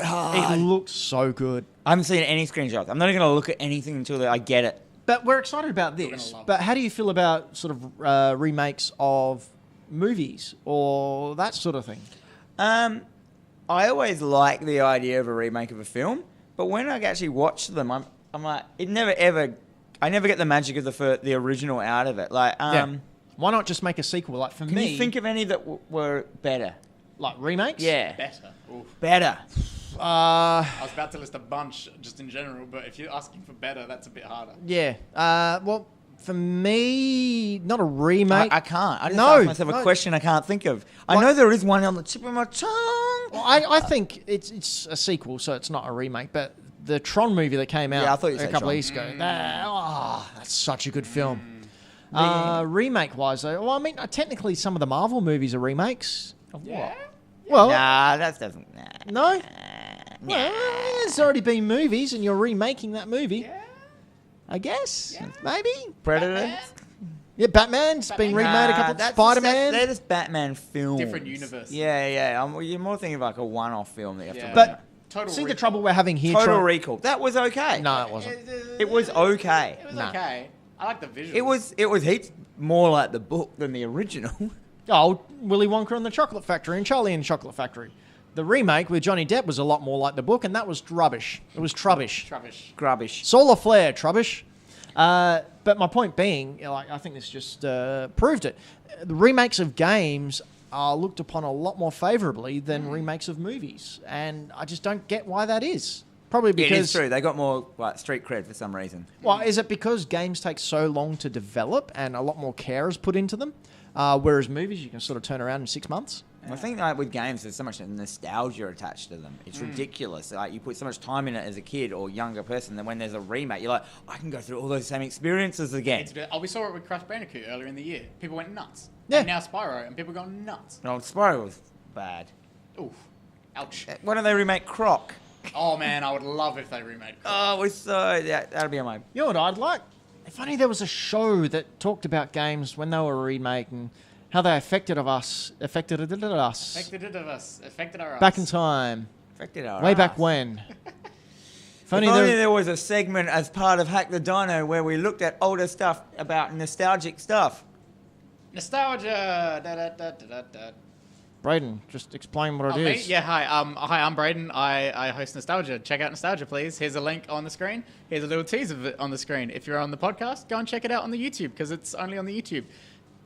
hard. It looks so good. I haven't seen any screenshots. I'm not even going to look at anything until I get it. But we're excited about this. But how do you feel about sort of remakes of movies or that sort of thing? I always like the idea of a remake of a film, but when I actually watch them, I'm like, I never get the magic of the original out of it. Like, why not just make a sequel? Like for can me, you think of any that were better? Like remakes? Yeah, Better. Oof. better. I was about to list a bunch just in general, but if you're asking for better, that's a bit harder. Yeah. Well, for me, not a remake. I can't. I just asked myself a question I can't think of. I know there is one on the tip of my tongue. Well, I think it's a sequel, so it's not a remake. But the Tron movie that came out I thought you a said couple Tron. of years ago, that's such a good film. Remake-wise, though, well, I mean, technically some of the Marvel movies are remakes. Of Yeah? what? Well, Nah, that doesn't. no. Well, there's already been movies, and you're remaking that movie. Yeah. I guess. Yeah. Maybe. Predator. Batman? Yeah, Batman's been remade a couple. Spider-Man. They're just Batman films. Different universe. Yeah. You're more thinking of like a one-off film that you have to. But Total see the Recall. trouble we're having here. Total Recall. That was okay. No, it wasn't. It was okay. It was Nah. okay. I like the visuals. It was heaps more like the book than the original. Oh, Willy Wonka and the Chocolate Factory and Charlie and the Chocolate Factory. The remake with Johnny Depp was a lot more like the book, and that was rubbish. It was trubbish. Grubbish. Solar flare, trubbish. But my point being, like, I think this just proved it. The remakes of games are looked upon a lot more favourably than remakes of movies, and I just don't get why that is. Probably because It is true. They got more like street cred for some reason. Well, is it because games take so long to develop and a lot more care is put into them, whereas movies you can sort of turn around in 6 months? I think like with games, there's so much nostalgia attached to them. It's ridiculous. Like you put so much time in it as a kid or younger person, then when there's a remake, you're like, I can go through all those same experiences again. We saw it with Crash Bandicoot earlier in the year. People went nuts. Yeah. And now Spyro, and people go nuts. No, Spyro was bad. Oof. Ouch. Why don't they remake Croc? Oh man, I would love if they remade Crash. Oh, we're so that'll be on my. You know what I'd like? If only there was a show that talked about games when they were remade and how they affected us Affected us. back in time, Affected our way ass. back when. If If only only there, there was a segment as part of Hack the Dino where we looked at older stuff about nostalgic stuff. Nostalgia. Da, da, da, da, da, da. Braden, just explain what it Me? is. Yeah, hi. Hi, I'm Braden. I host Nostalgia. Check out Nostalgia, please. Here's a link on the screen. Here's a little tease of it on the screen. If you're on the podcast, go and check it out on the YouTube because it's only on the YouTube.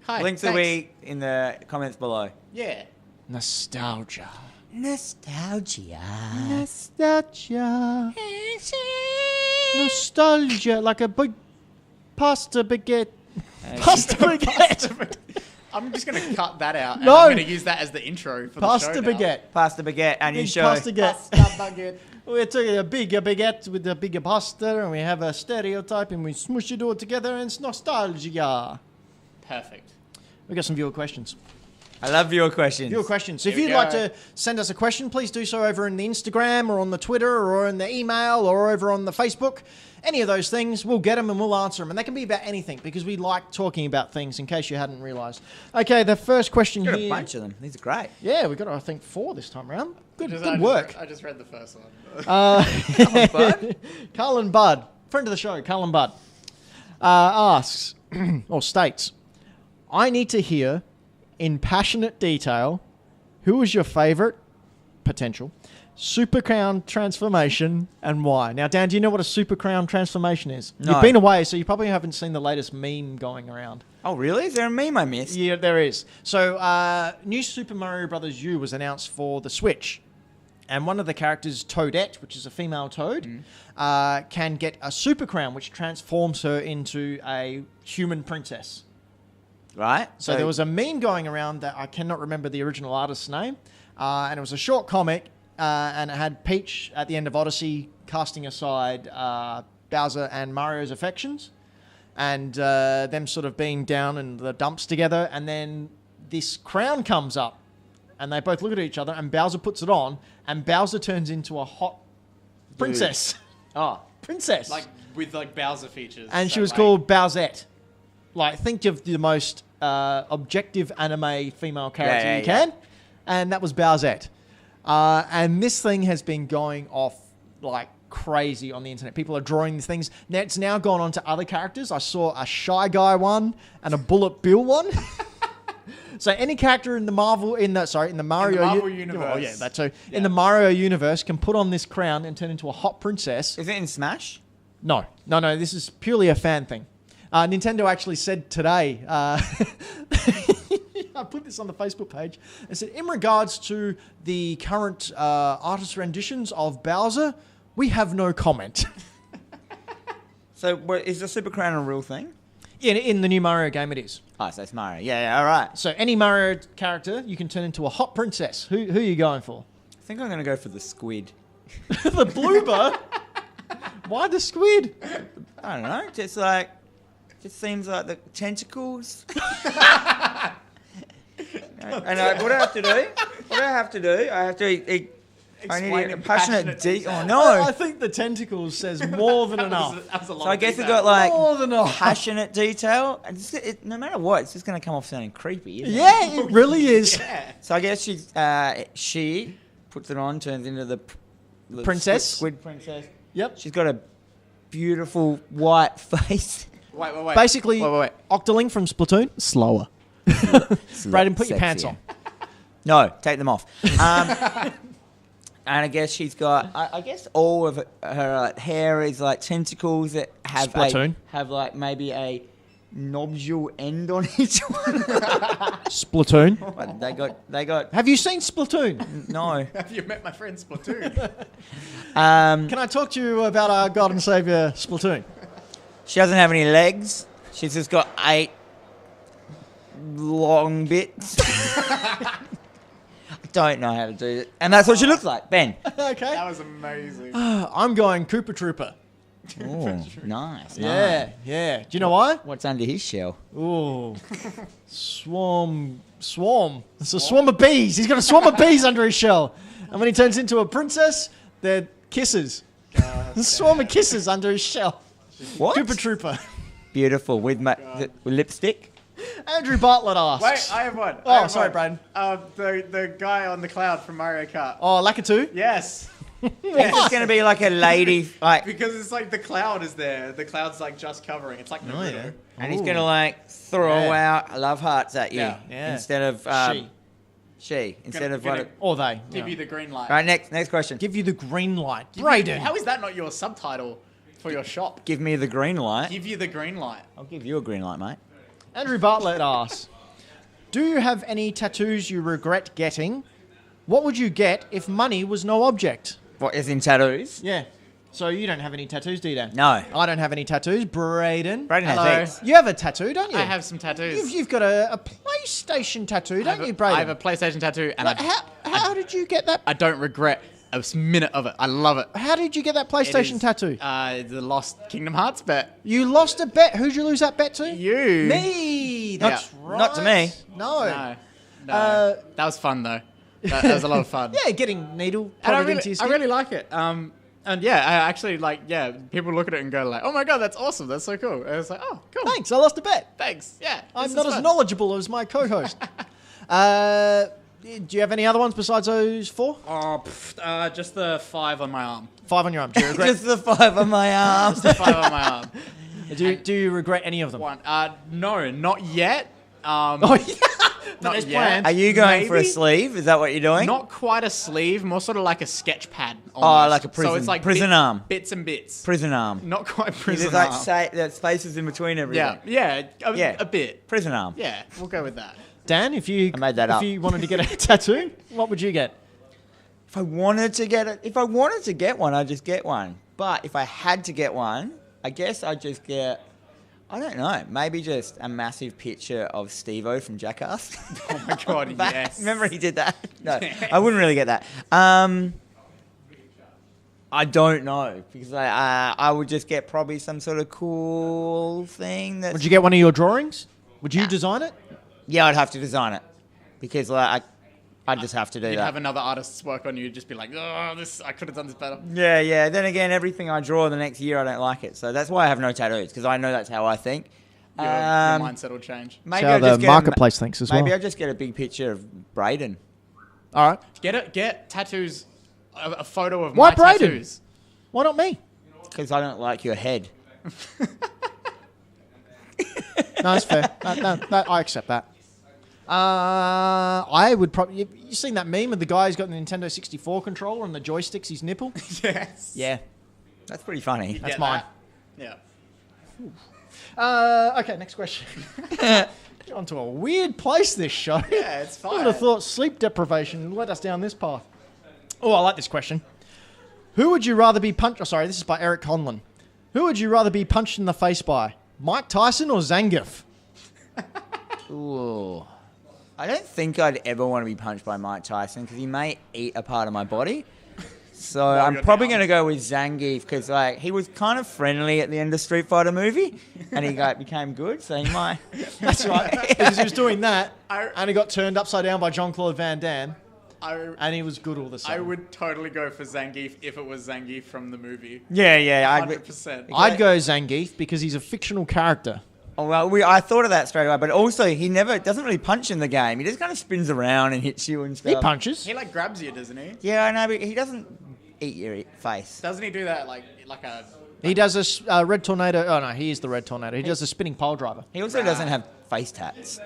Hi. Links will be in the comments below. Yeah. Nostalgia. Nostalgia. Nostalgia. Nostalgia, like a big pasta baguette. Pasta baguette. I'm just going to cut that out. And No. I'm going to use that as the intro for the Pasta show baguette. Pasta baguette, and you Big show. pasta baguette. Pasta baguette. We're taking a bigger baguette with a bigger pasta, and we have a stereotype, and we smush it all together, and it's nostalgia. Perfect. We got some viewer questions. I love your questions. Viewer questions. If Here we you'd like go. to send us a question, please do so over in the Instagram or on the Twitter or in the email or over on the Facebook. Any of those things, we'll get them and we'll answer them. And they can be about anything because we like talking about things, in case you hadn't realised. Okay, the first question Got here. a bunch of them. These are great. Yeah, we got, I think, 4 this time around. Good I work. I just read the first one. Bud. Carlin Budd, friend of the show, Carlin Budd, asks, or states, I need to hear in passionate detail who was your favourite potential Super Crown transformation and why. Now, Dan, do you know what a Super Crown transformation is? No. You've been away, so you probably haven't seen the latest meme going around. Oh, really? Is there a meme I missed? Yeah, there is. So, new Super Mario Bros. U was announced for the Switch. And one of the characters, Toadette, which is a female toad, can get a super crown, which transforms her into a human princess. Right? So there was a meme going around that I cannot remember the original artist's name. And it was a short comic, and it had Peach at the end of Odyssey casting aside Bowser and Mario's affections. And them sort of being down in the dumps together. And then this crown comes up. And they both look at each other, and Bowser puts it on, and Bowser turns into a hot princess. Oh. Princess. Like, with, like, Bowser features. And she So, was like, called Bowsette. Like, think of the most objective anime female character you can. And that was Bowsette. And this thing has been going off like crazy on the internet. People are drawing these things. Now, it's now gone on to other characters. I saw a Shy Guy one and a Bullet Bill one. So any character in the Mario Marvel universe. Oh yeah, that too. Yeah. In the Mario universe can put on this crown and turn into a hot princess. Is it in Smash? No. This is purely a fan thing. Nintendo actually said today. I put this on the Facebook page. It said, in regards to the current artist renditions of Bowser, we have no comment. So is the Super Crown a real thing? In the new Mario game, it is. Oh, so it's Mario. Yeah, all right. So any Mario character, you can turn into a hot princess. Who are you going for? I think I'm going to go for the squid. The bloober? Why the squid? I don't know. Just seems like the tentacles. And what do I have to do? I have to I need a passionate detail. Oh no! I think the tentacles says more than enough. That was a lot So I of guess we detail. got like More than enough. passionate detail. And no matter what, it's just going to come off sounding creepy. Isn't it? Yeah, it really is. Yeah. So I guess she puts it on, turns into the Princess? squid princess. Yep. She's got a beautiful white face. Wait. Basically, Wait. Octoling from Splatoon, slower. Braden, put your pants on. No, take them off. And I guess she's got. I guess all of her hair is like tentacles that have Splatoon. have like maybe a nodule end on each one. Splatoon. But they got Have you seen Splatoon? no. Have you met my friend Splatoon? Can I talk to you about our God and Saviour Splatoon? She doesn't have any legs. She's just got 8 long bits. I don't know how to do it. And that's what she looks like. Ben. Okay. That was amazing. I'm going Koopa Trooper. Oh, nice. Yeah. Do you know why? What's under his shell? Ooh. Swarm. It's a swarm of bees. He's got a swarm of bees under his shell. And when he turns into a princess, they're kisses. A swarm of kisses under his shell. What? Koopa Trooper. Beautiful. With lipstick? Andrew Bartlett asks. Wait, I have one. Oh, sorry, Braden. The guy on the cloud from Mario Kart. Oh, Lakitu? Yes. It's just going to be like a lady, like, Because it's like the cloud is there. The cloud's like just covering. It's like Naruto. yeah. and he's going to like throw Yeah. out love hearts at you Yeah. Yeah. instead of She. She instead of gonna what? Or they. Give yeah. you the green light. All right, next question. Give you the green light. Brayden. How is that not your subtitle for your shop? Give me the green light. Give you the green light. I'll give you a green light, mate. Andrew Bartlett asks, do you have any tattoos you regret getting? What would you get if money was no object? What is in tattoos? Yeah. So you don't have any tattoos, do you, Dan? No. I don't have any tattoos. Brayden. Brayden has Hello. X. You have a tattoo, don't you? I have some tattoos. You've got a PlayStation tattoo, don't you, Brayden? I have a PlayStation tattoo, and How did you get that? I don't regret a minute of it. I love it. How did you get that It PlayStation is, tattoo? The Lost Kingdom Hearts bet. You lost a bet. Who'd you lose that bet to? You. Me. That's right. Not to me. No. No. That was fun though. That was a lot of fun. Yeah, getting needle And prodded into your I skin. really like it. And yeah, I actually people look at it and go like, "Oh my god, that's awesome! That's so cool." And it's like, "Oh, cool. Thanks. I lost a bet. Thanks. Yeah, I'm this not is as fun." knowledgeable as my co-host. Do you have any other ones besides those 4? Just the 5 on my arm. 5 on your arm. Do you regret? Just the 5 on my arm. Just the 5 on my arm. do you regret any of them? One. No, not yet. Oh yeah. Not There's yet. plans. Are you going for a Maybe. sleeve? Is that what you're doing? Not quite a sleeve, more sort of like a sketch pad. Oh, Almost. like a prison- So it's like prison arm. bits and bits. Prison arm. Not quite prison There's arm. like there's spaces in between everything. Yeah, Yeah. a bit. Prison arm. Yeah, we'll go with that. Dan, if you I made that if up. you wanted to get a tattoo, what would you get? If I wanted to get one, I'd just get one. But if I had to get one, I guess I'd just get, I don't know, maybe just a massive picture of Steve-O from Jackass. Oh my god, yes. Remember he did that? No, I wouldn't really get that. I don't know, because I would just get probably some sort of cool thing. Would you get one of your drawings? Would you design it? Yeah, I'd have to design it, because I'd just have to do You'd that. have another artist's work on you, you'd just be like, oh, I could have done this better. Yeah. Then again, everything I draw the next year, I don't like it. So that's why I have no tattoos, because I know that's how I think. Your mindset will change. Maybe how I'll the just get marketplace thinks as well. Maybe I'll just get a big picture of Brayden. All right. Get tattoos, a photo of Why my Brayden? tattoos. Why not me? Because I don't like your head. No, that's fair. I accept that. I would probably. You seen that meme of the guy who's got the Nintendo 64 controller and the joystick's his nipple? Yes. Yeah. That's pretty funny. That's Get mine. that? Yeah. Okay, next question. On to a weird place, this show. Yeah, it's I would fine. have thought sleep deprivation led us down this path. Oh, I like this question. Who would you rather be punched... Oh, sorry, this is by Eric Conlon. Who would you rather be punched in the face by? Mike Tyson or Zangief? Ooh. I don't think I'd ever want to be punched by Mike Tyson, because he may eat a part of my body. So I'm you're probably down. going to go with Zangief, because he was kind of friendly at the end of the Street Fighter movie, and he became good, so he might... That's right. Because he was doing that, I- and he got turned upside down by Jean-Claude Van Damme, I and he was good all the I time. would totally go for Zangief if it was Zangief from the movie. Yeah. 100%. I'd go Zangief because he's a fictional character. Oh, well, I thought of that straight away, but also he doesn't really punch in the game. He just kind of spins around and hits you and stuff. He punches. He like grabs you, doesn't he? Yeah, I know, but he doesn't eat your face. Doesn't he do that like a... He does a red tornado. Oh, no, he is the red tornado. He does a spinning pole driver. He also doesn't have face tats.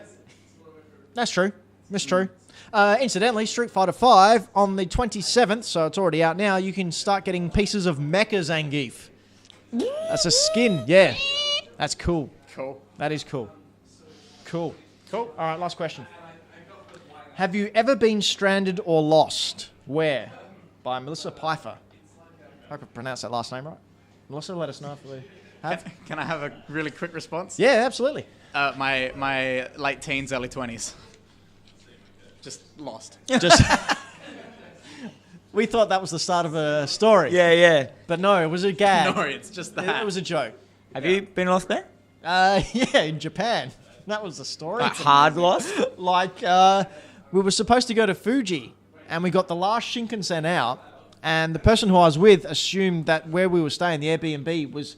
That's true. That's true. Incidentally, Street Fighter V on the 27th, so it's already out now, you can start getting pieces of Mecha Zangief. That's a skin, yeah. That's cool. Cool. That is cool. Cool. Cool. All right, last question. Have you ever been stranded or lost? Where? By Melissa Pfeiffer. Hope I pronounced that last name right. Melissa, let us know if we have. Can I have a really quick response? Yeah, absolutely. My late teens, early 20s. Just lost. Just we thought that was the start of a story. Yeah. But no, it was a gag. No, it's just that. It was a joke. Have you been lost there? Yeah, in Japan. That was the story. Like hard lost? Like, we were supposed to go to Fuji, and we got the last Shinkansen out, and the person who I was with assumed that where we were staying, the Airbnb, was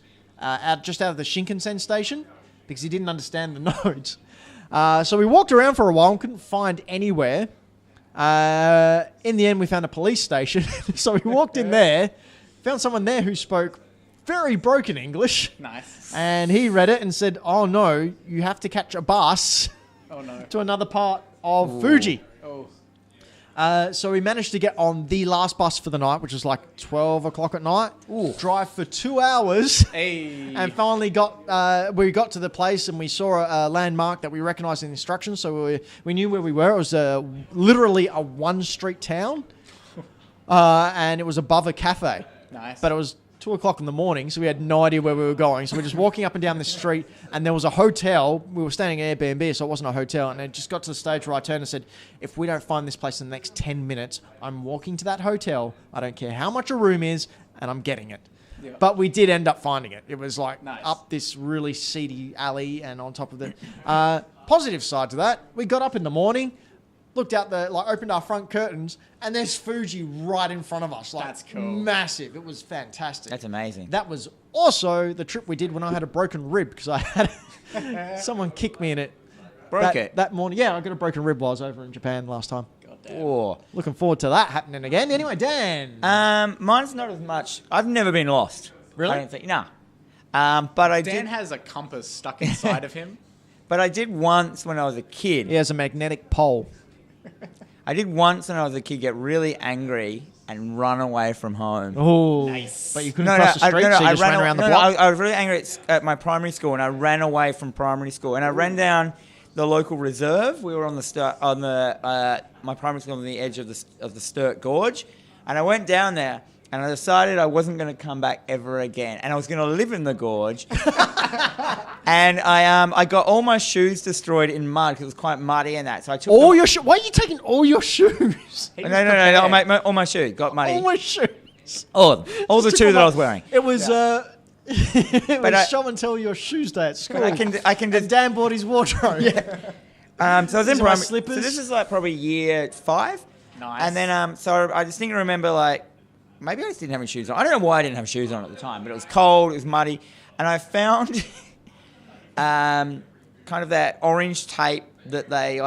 just out of the Shinkansen station, because he didn't understand the nodes. So we walked around for a while and couldn't find anywhere. In the end, we found a police station. So we walked in there, found someone there who spoke very broken English. Nice. And he read it and said, oh no, you have to catch a bus Oh no. to another part of Fuji. Oh. So we managed to get on the last bus for the night, which was like 12 o'clock at night. Drive for 2 hours. Hey. And finally we got to the place and we saw a landmark that we recognised in the instructions. So we knew where we were. It was literally a one-street town. And it was above a cafe. Nice. But it was 2 o'clock in the morning, so we had no idea where we were going. So we're just walking up and down the street, and there was a hotel. We were staying at Airbnb, so it wasn't a hotel. And it just got to the stage where I turned and said, if we don't find this place in the next 10 minutes, I'm walking to that hotel. I don't care how much a room is, and I'm getting it. Yeah. But we did end up finding it. It was like up this really seedy alley, and on top of the positive side to that, we got up in the morning, looked out opened our front curtains, and there's Fuji right in front of us. That's cool. Massive. It was fantastic. That's amazing. That was also the trip we did when I had a broken rib, because I had someone kick me in it. That morning. Yeah, I got a broken rib while I was over in Japan last time. Oh. Looking forward to that happening again. Anyway, Dan. Mine's not as much. I've never been lost. Really? I don't think. No. But Dan has a compass stuck inside of him. But I did once when I was a kid. He has a magnetic pole. I did once when I was a kid get really angry and run away from home. Oh, nice. But you couldn't cross the street, so you just ran around the block? I was really angry at my primary school, and I ran away from primary school. And I ran down the local reserve. We were on my primary school on the edge of the Sturt Gorge. And I went down there, and I decided I wasn't going to come back ever again. And I was going to live in the gorge. And I got all my shoes destroyed in mud because it was quite muddy and that. So I took all your shoes. Why are you taking all your shoes? No. All my shoes got muddy. All my shoes. All the two that I was wearing. It was. It was show and tell your shoes day at school. I can just Dan bought his wardrobe. Yeah. So I was in primary. Slippers. So this is like probably year 5. Nice. And then so I distinctly remember maybe I just didn't have any shoes on. I don't know why I didn't have shoes on at the time, but it was cold, it was muddy, and I found kind of that orange tape that they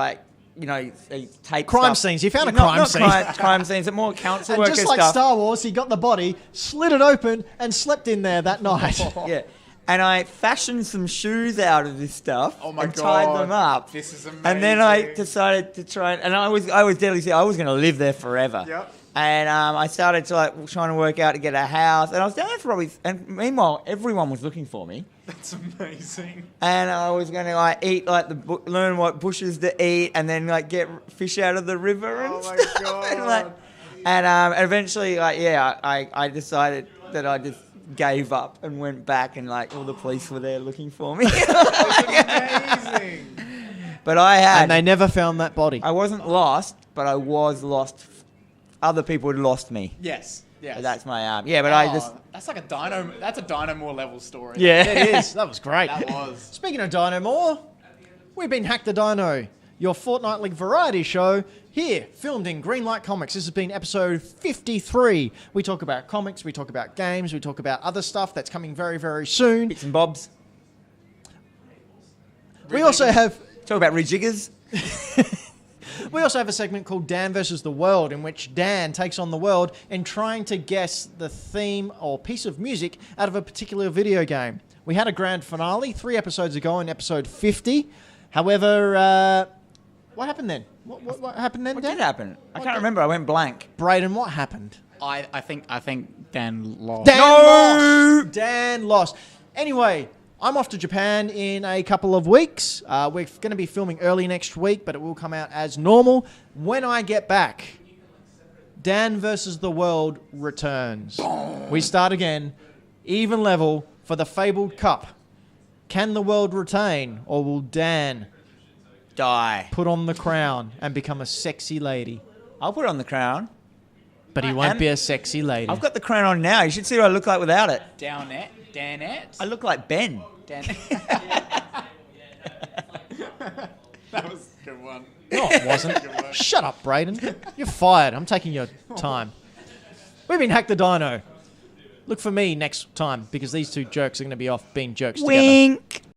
they tape crime stuff. scenes. You found a crime scene. Crime scenes, but more council and worker just like stuff. Star Wars, he got the body, slid it open, and slept in there that night. Yeah. And I fashioned some shoes out of this stuff and tied them up. This is amazing. And then I decided to try and I was deadly serious. I was going to live there forever. Yep. And I started to trying to work out to get a house. And I was down there for probably, and meanwhile, everyone was looking for me. That's amazing. And I was going to eat learn what bushes to eat, and then get fish out of the river and stuff. Oh my God. And eventually, I decided that I just gave up and went back, and all the police were there looking for me. That's amazing. But and they never found that body. I wasn't lost, but I was lost. Other people had lost me. Yes. So that's my but I just. That's like a Dino. That's a Dino More level story. Yeah, it is. That was great. That was. Speaking of Dino More, we've been Hack the Dino, your fortnightly variety show here, filmed in Greenlight Comics. This has been episode 53. We talk about comics, we talk about games, we talk about other stuff that's coming very, very soon. Bits and bobs. We also have talk about rejiggers. We also have a segment called Dan versus the World, in which Dan takes on the world in trying to guess the theme or piece of music out of a particular video game. We had a grand finale 3 episodes ago in episode 50. However, what happened then? What happened then, What Dan? did happen? I can't remember. I went blank. Braden, what happened? I think Dan lost. Dan lost. Anyway, I'm off to Japan in a couple of weeks. We're going to be filming early next week, but it will come out as normal. When I get back, Dan versus the World returns. Boom. We start again, even level for the fabled cup. Can the world retain, or will Dan die, put on the crown and become a sexy lady? I'll put on the crown. But he won't be a sexy lady. I've got the crown on now. You should see what I look like without it. Danette? I look like Ben. That was a good one. No, it wasn't. Shut up, Braden. You're fired. I'm taking your time. We've been Hack the Dino. Look for me next time, because these two jerks are going to be off being jerks together. Wink.